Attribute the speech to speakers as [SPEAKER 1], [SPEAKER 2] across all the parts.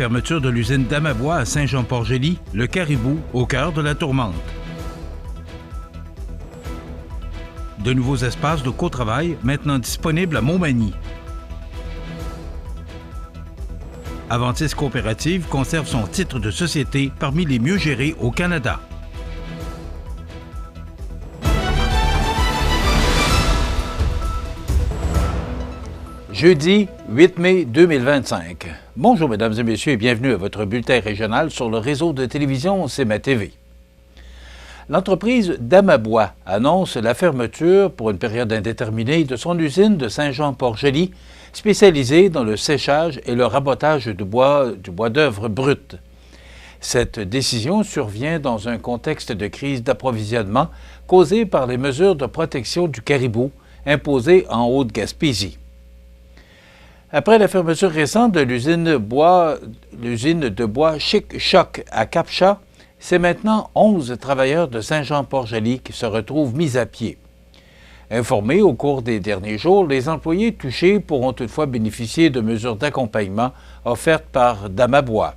[SPEAKER 1] fermeture de l'usine d'Amabois à Saint-Jean-Port-Joli, le Caribou au cœur de la tourmente. De nouveaux espaces de cotravail maintenant disponibles à Montmagny. Aventis Coopérative conserve son titre de société parmi les mieux gérés au Canada. Jeudi 8 mai 2025. Bonjour mesdames et messieurs et bienvenue à votre bulletin régional sur le réseau de télévision CMA-TV. L'entreprise d'Amabois annonce la fermeture pour une période indéterminée de son usine de Saint-Jean-Port-Joli, spécialisée dans le séchage et le rabotage du bois d'œuvre brut. Cette décision survient dans un contexte de crise d'approvisionnement causée par les mesures de protection du caribou imposées en Haute-Gaspésie. Après la fermeture récente de l'usine de bois Chic-Choc à Cap-Chat, c'est maintenant 11 travailleurs de Saint-Jean-Port-Joli qui se retrouvent mis à pied. Informés au cours des derniers jours, les employés touchés pourront toutefois bénéficier de mesures d'accompagnement offertes par Damabois.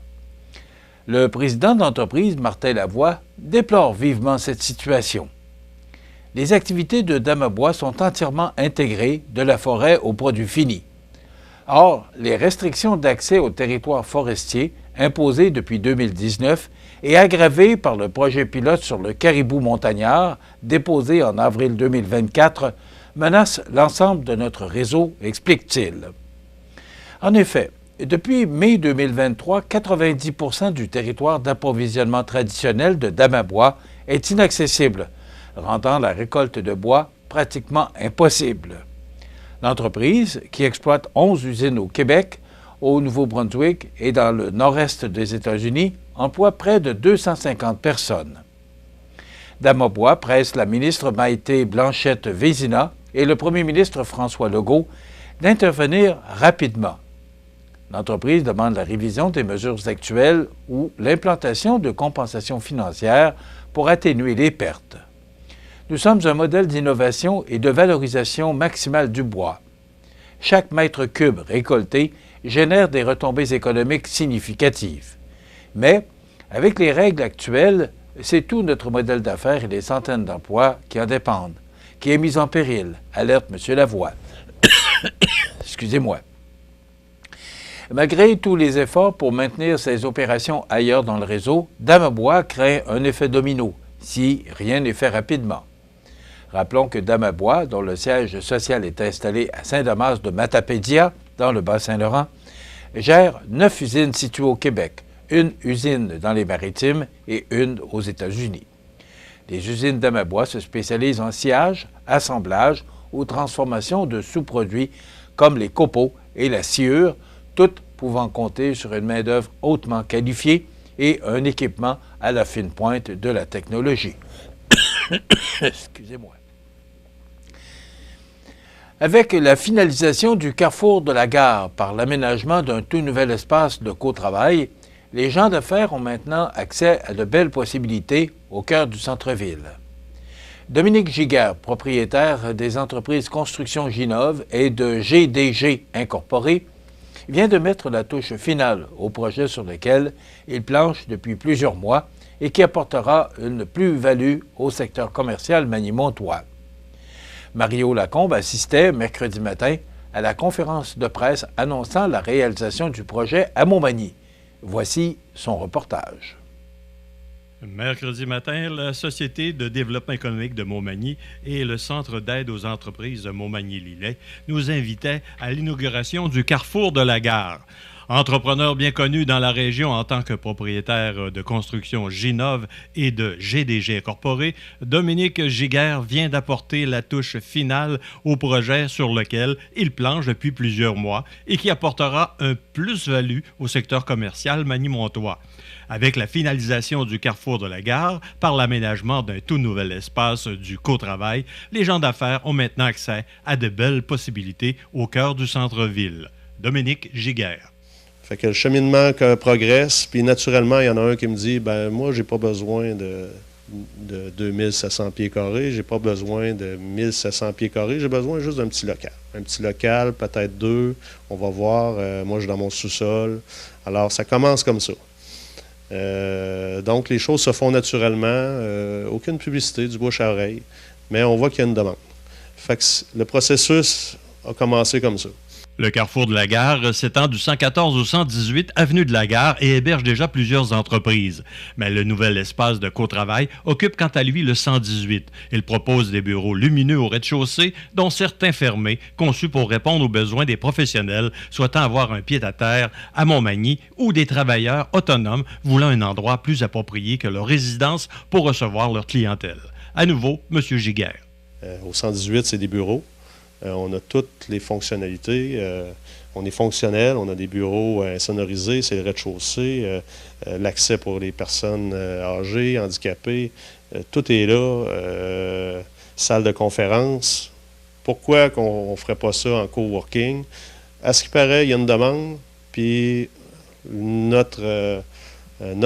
[SPEAKER 1] Le président de l'entreprise, Martin Lavoie, déplore vivement cette situation. Les activités de Damabois sont entièrement intégrées de la forêt aux produits finis. Or, les restrictions d'accès au territoire forestier imposées depuis 2019 et aggravées par le projet pilote sur le caribou montagnard déposé en avril 2024 menacent l'ensemble de notre réseau, explique-t-il. En effet, depuis mai 2023, 90% du territoire d'approvisionnement traditionnel de Damabois est inaccessible, rendant la récolte de bois pratiquement impossible. L'entreprise, qui exploite 11 usines au Québec, au Nouveau-Brunswick et dans le nord-est des États-Unis, emploie près de 250 personnes. Damabois presse la ministre Maïté Blanchette-Vézina et le premier ministre François Legault d'intervenir rapidement. L'entreprise demande la révision des mesures actuelles ou l'implantation de compensations financières pour atténuer les pertes. Nous sommes un modèle d'innovation et de valorisation maximale du bois. Chaque mètre cube récolté génère des retombées économiques significatives. Mais, avec les règles actuelles, c'est tout notre modèle d'affaires et les centaines d'emplois qui en dépendent, qui est mis en péril, alerte M. Lavoie. Excusez-moi. Malgré tous les efforts pour maintenir ces opérations ailleurs dans le réseau, Damabois craint un effet domino si rien n'est fait rapidement. Rappelons que Damabois, dont le siège social est installé à Saint-Damas de Matapédia, dans le Bas-Saint-Laurent, gère 9 usines situées au Québec, une usine dans les Maritimes et une aux États-Unis. Les usines d'Amabois se spécialisent en sciage, assemblage ou transformation de sous-produits comme les copeaux et la sciure, toutes pouvant compter sur une main-d'œuvre hautement qualifiée et un équipement à la fine pointe de la technologie. Excusez-moi. Avec la finalisation du carrefour de la gare par l'aménagement d'un tout nouvel espace de cotravail, les gens d'affaires ont maintenant accès à de belles possibilités au cœur du centre-ville. Dominique Giguère, propriétaire des entreprises Construction Ginov et de GDG Incorporé, vient de mettre la touche finale au projet sur lequel il planche depuis plusieurs mois et qui apportera une plus-value au secteur commercial magny-montois. Mario Lacombe assistait mercredi matin à la conférence de presse annonçant la réalisation du projet à Montmagny. Voici son reportage.
[SPEAKER 2] Mercredi matin, la Société de développement économique de Montmagny et le Centre d'aide aux entreprises de Montmagny-Lillet nous invitaient à l'inauguration du Carrefour de la gare. Entrepreneur bien connu dans la région en tant que propriétaire de construction Ginov et de GDG Incorporé, Dominique Giguère vient d'apporter la touche finale au projet sur lequel il planche depuis plusieurs mois et qui apportera un plus-value au secteur commercial magny-montois. Avec la finalisation du Carrefour de la gare par l'aménagement d'un tout nouvel espace du cotravail, les gens d'affaires ont maintenant accès à de belles possibilités au cœur du centre-ville. Dominique Giguère.
[SPEAKER 3] Fait que le cheminement progresse, puis naturellement, il y en a un qui me dit « ben moi, j'ai pas besoin de 2700 pieds carrés, j'ai pas besoin de 1700 pieds carrés, j'ai besoin juste d'un petit local. Un petit local, peut-être 2, on va voir. Moi, je suis dans mon sous-sol. Alors, ça commence comme ça. Donc, les choses se font naturellement. Aucune publicité, du bouche à oreille. Mais on voit qu'il y a une demande. Fait que le processus a commencé comme ça.
[SPEAKER 2] Le carrefour de la gare s'étend du 114 au 118 avenue de la Gare et héberge déjà plusieurs entreprises. Mais le nouvel espace de cotravail occupe quant à lui le 118. Il propose des bureaux lumineux au rez-de-chaussée, dont certains fermés, conçus pour répondre aux besoins des professionnels souhaitant avoir un pied-à-terre à Montmagny ou des travailleurs autonomes voulant un endroit plus approprié que leur résidence pour recevoir leur clientèle. À nouveau, M. Giguère.
[SPEAKER 3] Au 118, c'est des bureaux. On a toutes les fonctionnalités. On est fonctionnel, on a des bureaux insonorisés, c'est le rez-de-chaussée, l'accès pour les personnes âgées, handicapées. Tout est là. Salle de conférence. Pourquoi qu'on ne ferait pas ça en coworking? À ce qui paraît, il y a une demande, puis notre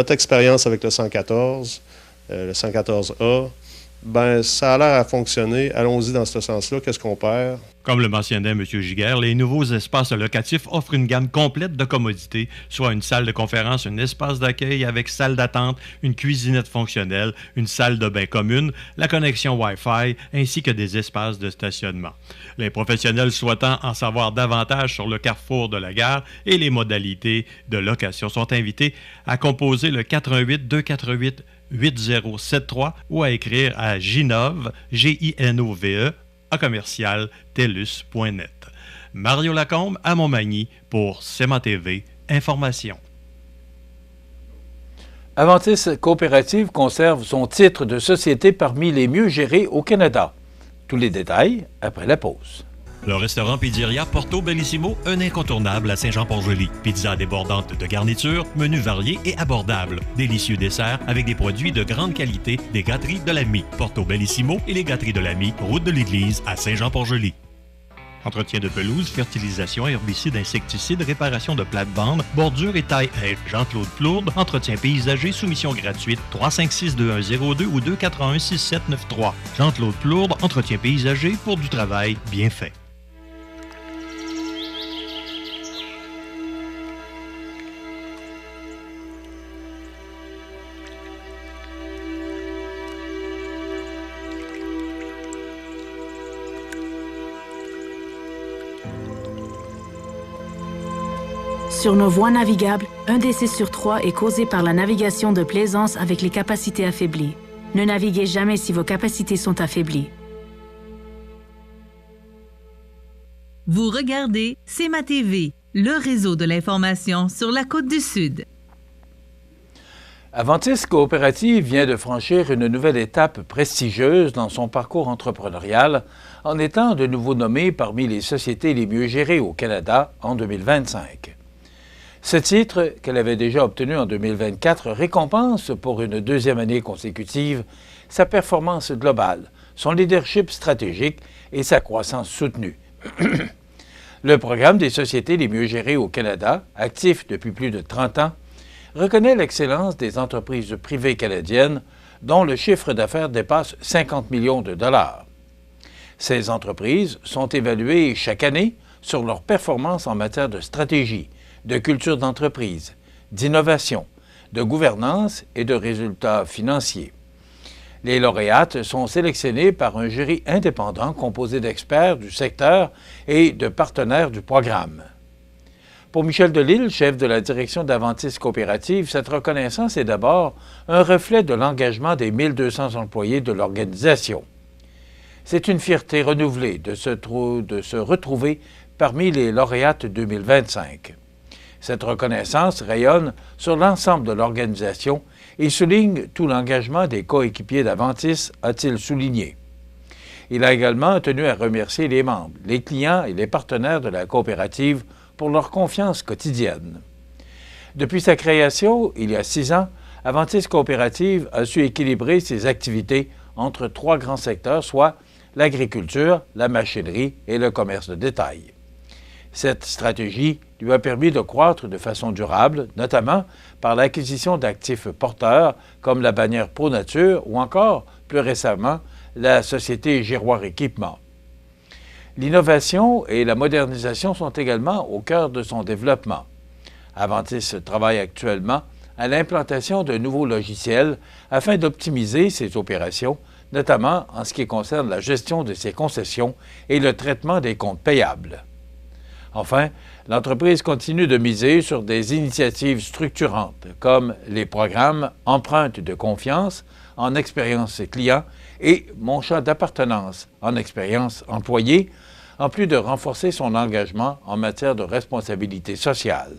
[SPEAKER 3] expérience avec le 114, le 114A, ben ça a l'air à fonctionner. Allons-y dans ce sens-là. Qu'est-ce qu'on perd?
[SPEAKER 2] Comme le mentionnait M. Giguère, les nouveaux espaces locatifs offrent une gamme complète de commodités, soit une salle de conférence, un espace d'accueil avec salle d'attente, une cuisinette fonctionnelle, une salle de bain commune, la connexion Wi-Fi, ainsi que des espaces de stationnement. Les professionnels souhaitant en savoir davantage sur le carrefour de la gare et les modalités de location sont invités à composer le 418 248 8073 ou à écrire à Ginove, Ginove, à commercial telus.net. Mario Lacombe à Montmagny pour CEMA TV Information.
[SPEAKER 1] Aventis Coopérative conserve son titre de société parmi les mieux gérés au Canada. Tous les détails après la pause.
[SPEAKER 4] Le restaurant Pizzeria Porto Bellissimo, un incontournable à Saint-Jean-Port-Joli. Pizza débordante de garniture, menu varié et abordable. Délicieux dessert avec des produits de grande qualité des gâteries de l'Ami. Porto Bellissimo et les gâteries de l'Ami, route de l'église à Saint-Jean-Port-Joli. Entretien de pelouse, fertilisation, herbicide, insecticide, réparation de plates-bandes, bordure et taille-haie. Jean-Claude Plourde, entretien paysager, soumission gratuite, 356-2102 ou 241-6793. Jean-Claude Plourde, entretien paysager pour du travail bien fait.
[SPEAKER 5] Sur nos voies navigables, un décès sur 3 est causé par la navigation de plaisance avec les capacités affaiblies. Ne naviguez jamais si vos capacités sont affaiblies.
[SPEAKER 6] Vous regardez CEMA TV, le réseau de l'information sur la Côte-du-Sud.
[SPEAKER 1] Aventis Coopérative vient de franchir une nouvelle étape prestigieuse dans son parcours entrepreneurial en étant de nouveau nommée parmi les sociétés les mieux gérées au Canada en 2025. Ce titre, qu'elle avait déjà obtenu en 2024, récompense pour une deuxième année consécutive sa performance globale, son leadership stratégique et sa croissance soutenue. Le programme des sociétés les mieux gérées au Canada, actif depuis plus de 30 ans, reconnaît l'excellence des entreprises privées canadiennes dont le chiffre d'affaires dépasse 50 millions de dollars. Ces entreprises sont évaluées chaque année sur leur performance en matière de stratégie, de culture d'entreprise, d'innovation, de gouvernance et de résultats financiers. Les lauréates sont sélectionnées par un jury indépendant composé d'experts du secteur et de partenaires du programme. Pour Michel Delisle, chef de la direction d'Aventis Coopérative, cette reconnaissance est d'abord un reflet de l'engagement des 1200 employés de l'organisation. C'est une fierté renouvelée de se retrouver parmi les lauréates 2025. Cette reconnaissance rayonne sur l'ensemble de l'organisation et souligne tout l'engagement des coéquipiers d'Aventis, a-t-il souligné. Il a également tenu à remercier les membres, les clients et les partenaires de la coopérative pour leur confiance quotidienne. Depuis sa création, il y a 6 ans, Aventis Coopérative a su équilibrer ses activités entre 3 grands secteurs, soit l'agriculture, la machinerie et le commerce de détail. Cette stratégie lui a permis de croître de façon durable, notamment par l'acquisition d'actifs porteurs comme la bannière ProNature ou encore, plus récemment, la société Giroir Équipement. L'innovation et la modernisation sont également au cœur de son développement. Aventis travaille actuellement à l'implantation de nouveaux logiciels afin d'optimiser ses opérations, notamment en ce qui concerne la gestion de ses concessions et le traitement des comptes payables. Enfin, l'entreprise continue de miser sur des initiatives structurantes comme les programmes Empreinte de confiance en expérience client et Mon champ d'appartenance en expérience employé, en plus de renforcer son engagement en matière de responsabilité sociale.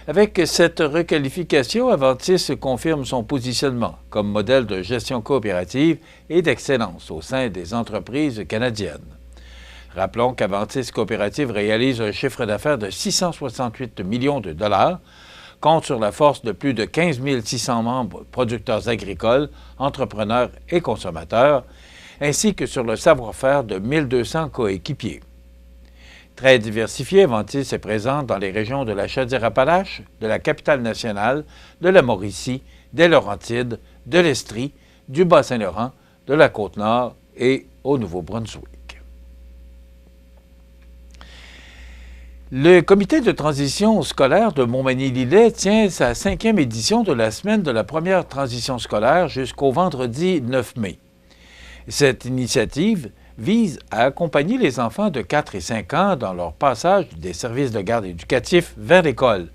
[SPEAKER 1] Avec cette requalification, Aventis confirme son positionnement comme modèle de gestion coopérative et d'excellence au sein des entreprises canadiennes. Rappelons qu'Aventis Coopérative réalise un chiffre d'affaires de 668 millions de dollars, compte sur la force de plus de 15 600 membres producteurs agricoles, entrepreneurs et consommateurs, ainsi que sur le savoir-faire de 1200 coéquipiers. Très diversifié, Aventis est présente dans les régions de la Chaudière-Appalaches, de la Capitale-Nationale, de la Mauricie, des Laurentides, de l'Estrie, du Bas-Saint-Laurent, de la Côte-Nord et au Nouveau-Brunswick. Le comité de transition scolaire de Montmagny-Lillet tient sa 5e édition de la semaine de la première transition scolaire jusqu'au vendredi 9 mai. Cette initiative vise à accompagner les enfants de 4 et 5 ans dans leur passage des services de garde éducatifs vers l'école,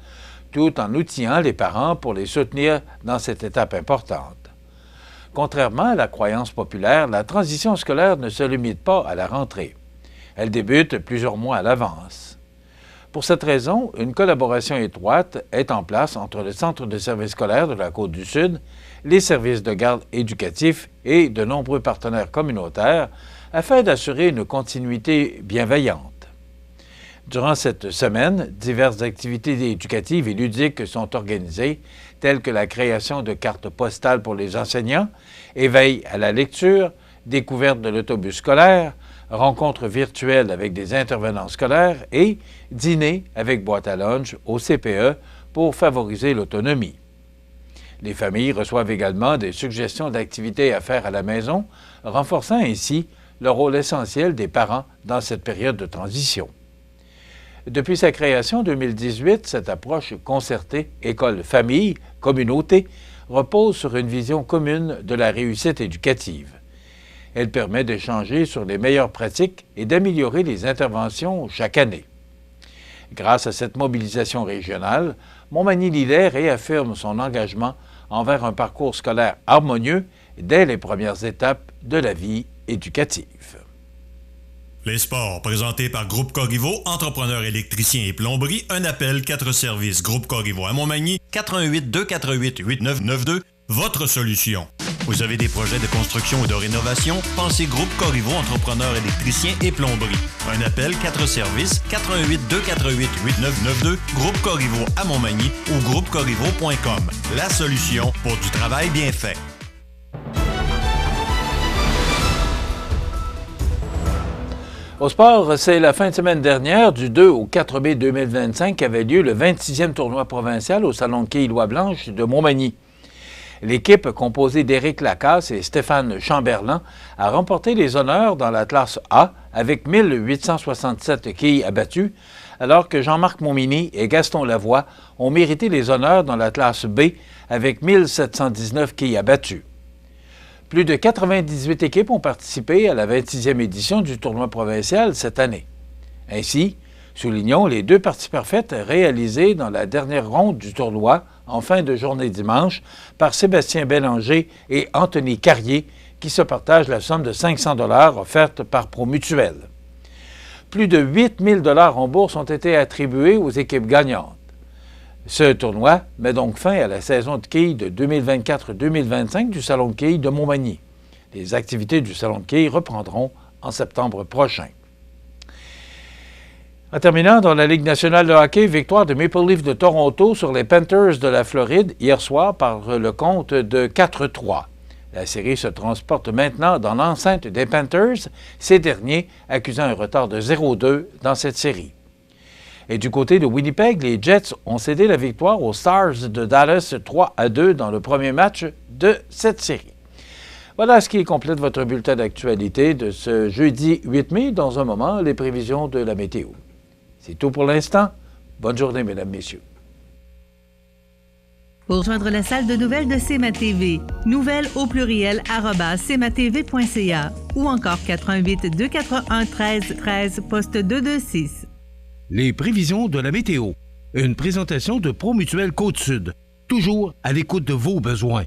[SPEAKER 1] tout en outillant les parents pour les soutenir dans cette étape importante. Contrairement à la croyance populaire, la transition scolaire ne se limite pas à la rentrée. Elle débute plusieurs mois à l'avance. Pour cette raison, une collaboration étroite est en place entre le Centre de services scolaires de la Côte-du-Sud, les services de garde éducatifs et de nombreux partenaires communautaires afin d'assurer une continuité bienveillante. Durant cette semaine, diverses activités éducatives et ludiques sont organisées, telles que la création de cartes postales pour les enseignants, éveil à la lecture, découverte de l'autobus scolaire, rencontres virtuelles avec des intervenants scolaires et dîner avec boîte à lunch au CPE pour favoriser l'autonomie. Les familles reçoivent également des suggestions d'activités à faire à la maison, renforçant ainsi le rôle essentiel des parents dans cette période de transition. Depuis sa création en 2018, cette approche concertée école-famille-communauté repose sur une vision commune de la réussite éducative. Elle permet d'échanger sur les meilleures pratiques et d'améliorer les interventions chaque année. Grâce à cette mobilisation régionale, Montmagny-Lillet réaffirme son engagement envers un parcours scolaire harmonieux dès les premières étapes de la vie éducative.
[SPEAKER 4] Les sports, présentés par Groupe Corriveau, entrepreneurs électriciens et plomberie. Un appel, 4 services. Groupe Corriveau à Montmagny, 88 248 8992. Votre solution. Vous avez des projets de construction ou de rénovation? Pensez Groupe Corriveau, entrepreneurs électriciens et plomberie. Un appel, 4 services, 88 248 8992. Groupe Corriveau à Montmagny ou groupecorriveau.com. La solution pour du travail bien fait.
[SPEAKER 1] Au sport, c'est la fin de semaine dernière, du 2 au 4 mai 2025, qu'avait lieu le 26e tournoi provincial au Salon de quilles Loi-Blanche de Montmagny. L'équipe, composée d'Éric Lacasse et Stéphane Chamberlain, a remporté les honneurs dans la classe A avec 1867 quilles abattues, alors que Jean-Marc Montminy et Gaston Lavoie ont mérité les honneurs dans la classe B avec 1719 quilles abattues. Plus de 98 équipes ont participé à la 26e édition du tournoi provincial cette année. Ainsi, soulignons les 2 parties parfaites réalisées dans la dernière ronde du tournoi en fin de journée dimanche par Sébastien Bélanger et Anthony Carrier qui se partagent la somme de 500 $ offerte par Promutuel. Plus de 8 000 $ en bourse ont été attribués aux équipes gagnantes. Ce tournoi met donc fin à la saison de quilles de 2024-2025 du Salon de quilles de Montmagny. Les activités du Salon de quilles reprendront en septembre prochain. En terminant, dans la Ligue nationale de hockey, victoire de Maple Leafs de Toronto sur les Panthers de la Floride hier soir par le compte de 4-3. La série se transporte maintenant dans l'enceinte des Panthers, ces derniers accusant un retard de 0-2 dans cette série. Et du côté de Winnipeg, les Jets ont cédé la victoire aux Stars de Dallas 3-2 dans le premier match de cette série. Voilà ce qui complète votre bulletin d'actualité de ce jeudi 8 mai. Dans un moment, les prévisions de la météo. C'est tout pour l'instant. Bonne journée, mesdames, messieurs.
[SPEAKER 6] Pour rejoindre la salle de nouvelles de CMA-TV, nouvelles au pluriel @cmatv.ca ou encore 88 241 13 13 poste 226.
[SPEAKER 7] Les prévisions de la météo. Une présentation de Promutuelle Côte-Sud. Toujours à l'écoute de vos besoins.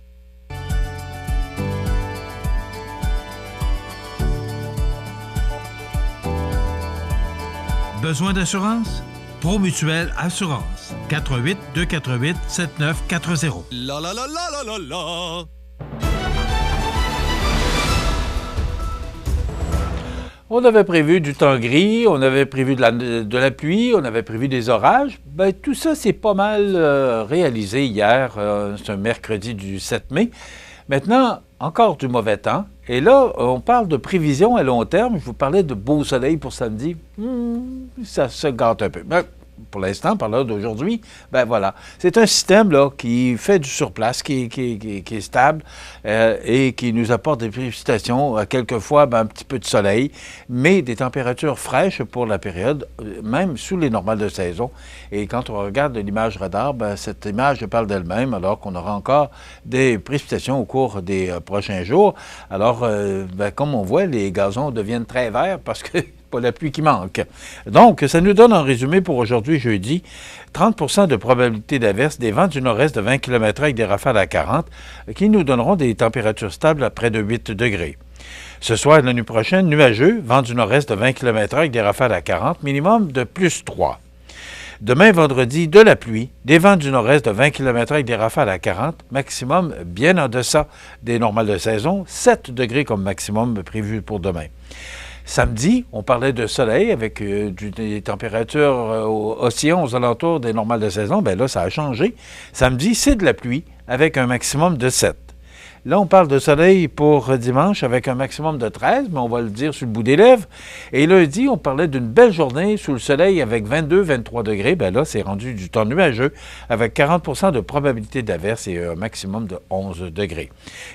[SPEAKER 7] Besoin d'assurance? Promutuelle Assurance. 88 248 7940.
[SPEAKER 8] La la la la la la la.
[SPEAKER 1] On avait prévu du temps gris, on avait prévu de la pluie, on avait prévu des orages. Bien, tout ça, c'est pas mal réalisé hier, c'est un mercredi du 7 mai. Maintenant, encore du mauvais temps. Et là, on parle de prévision à long terme. Je vous parlais de beau soleil pour samedi. Ça se gâte un peu. Mais pour l'instant, par l'heure d'aujourd'hui, ben voilà. C'est un système là, qui fait du surplace, qui est stable et qui nous apporte des précipitations, quelquefois un petit peu de soleil, mais des températures fraîches pour la période, même sous les normales de saison. Et quand on regarde l'image radar, cette image parle d'elle-même, alors qu'on aura encore des précipitations au cours des prochains jours. Alors, comme on voit, les gazons deviennent très verts parce que pas la pluie qui manque. Donc, ça nous donne en résumé pour aujourd'hui, jeudi, 30 de probabilité d'averse, des vents du nord-est de 20 km avec des rafales à 40 qui nous donneront des températures stables à près de 8 degrés. Ce soir et la nuit prochaine, nuageux, vent du nord-est de 20 km avec des rafales à 40, minimum de plus 3. Demain, vendredi, de la pluie, des vents du nord-est de 20 km avec des rafales à 40, maximum bien en deçà des normales de saison, 7 degrés comme maximum prévu pour demain. Samedi, on parlait de soleil avec des températures oscillant aux alentours des normales de saison. Bien là, ça a changé. Samedi, c'est de la pluie avec un maximum de 7. Là, on parle de soleil pour dimanche avec un maximum de 13, mais on va le dire sur le bout des lèvres. Et lundi, on parlait d'une belle journée sous le soleil avec 22-23 degrés. Bien là, c'est rendu du temps nuageux avec 40 de probabilité d'averse et un maximum de 11 degrés.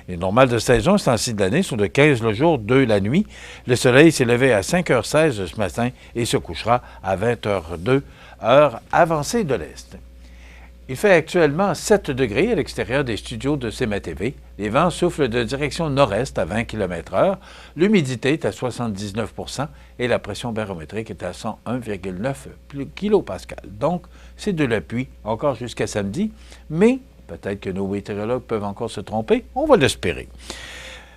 [SPEAKER 1] Les normales de saison, ce temps-ci de l'année, sont de 15 le jour, 2 la nuit. Le soleil s'est levé à 5h16 ce matin et se couchera à 20h02, heure avancée de l'Est. Il fait actuellement 7 degrés à l'extérieur des studios de CMA-TV. Les vents soufflent de direction nord-est à 20 km/h. L'humidité est à 79 et la pression barométrique est à 101,9 kPa. Donc, c'est de la pluie encore jusqu'à samedi, mais peut-être que nos météorologues peuvent encore se tromper. On va l'espérer.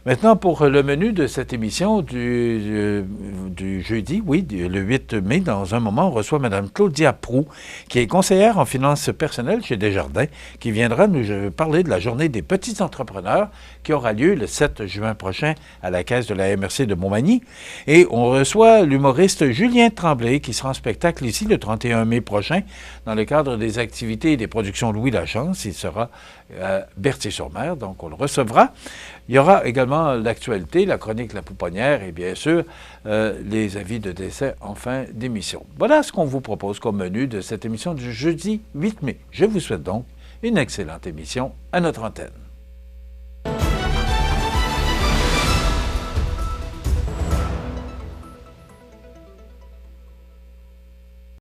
[SPEAKER 1] Maintenant, pour le menu de cette émission du jeudi, oui, le 8 mai, dans un moment, on reçoit Mme Claudia Proulx, qui est conseillère en finances personnelles chez Desjardins, qui viendra nous parler de la journée des petits entrepreneurs qui aura lieu le 7 juin prochain à la caisse de la MRC de Montmagny. Et on reçoit l'humoriste Julien Tremblay, qui sera en spectacle ici le 31 mai prochain, dans le cadre des activités et des productions Louis Lachance. Il sera à Berthier-sur-Mer, donc on le recevra. Il y aura également l'actualité, la chronique La Pouponnière et bien sûr les avis de décès en fin d'émission. Voilà ce qu'on vous propose comme menu de cette émission du jeudi 8 mai. Je vous souhaite donc une excellente émission à notre antenne.